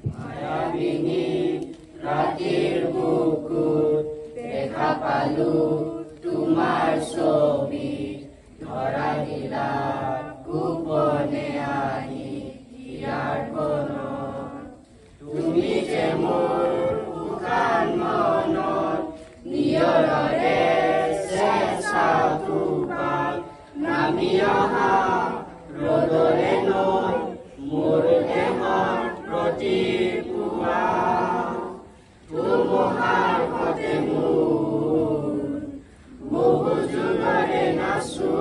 মায়াবিনী ৰাতিৰ বুকুত দেখা পালো তোমাৰ ছবি, ধৰা দিলা গোপনে আহি ইয়াৰ কোণত। তুমি যে মোৰ শুকান মনত নিয়ৰৰে চেঁচা টোপাল নামি অহা ৰ'দৰে নৈ মোৰ দেহত প্ৰতিপুৱা। ধুমুহাৰ সতে মোৰ বহু যুগৰে নাচো,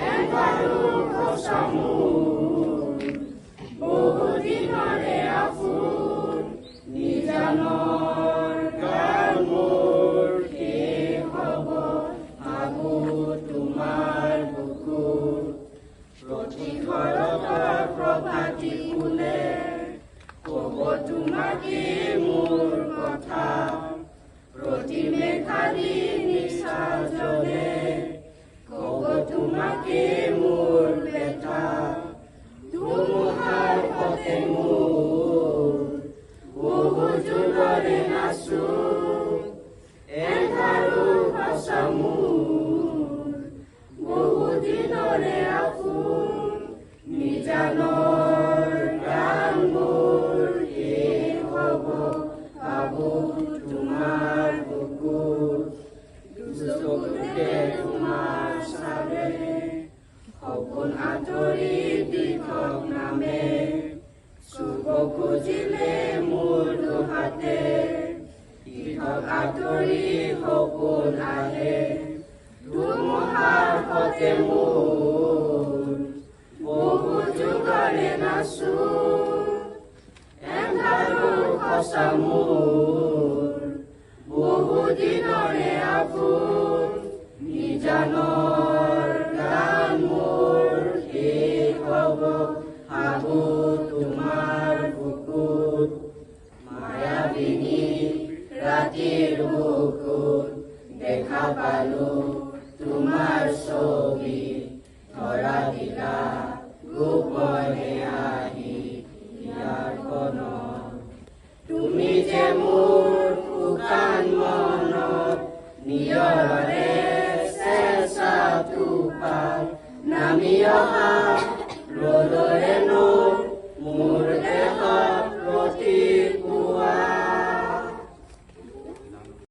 এবাৰো সঁচা মোৰ বহু দিনৰে আপোন। নিজানৰ গান মোৰ শেষ হ'ব ভাবো তোমাৰ বুকুত। প্ৰতি শৰতৰ প্ৰভাতী ফুলে ক'ব তোমাকে মোৰ কথা, প্ৰতি মেঘালী নিশাজনে ক'ব তোমাকে মোৰ ব্যথা। ধুমুহাৰ সতে মোৰ বহু যুগৰে নাচো, এন্ধাৰো সঁচা মোৰ বহু দিনৰে আপোন। নিজানৰ গান মোৰ শেষ হ'ব ভাবো তোমাৰ বুকুত। দুচকুতে তোমাৰ চালে সপোন আঁতৰি দিঠক নামে, চুব খুজিলে মোৰ দুহাতে দিঠক আঁতৰি সপোন আহে। ধুমুহাৰ সতে মোৰ বহু যুগৰে নাচো, এন্ধাৰো সঁচা মোৰ বহু দিনৰে আপোন। নিজানৰ গান মোৰ শেষ হ'ব ভাবো তোমাৰ বুকুত। মায়াবিনী ৰাতিৰ বুকুত দেখা পালো তোমাৰ ছবি, ধৰা দিলা গোপনে আহি ইয়াৰ কোণত। তুমি যে মোৰ শুকান মনত নিয়ৰৰে চেঁচা টোপাল নামি অহা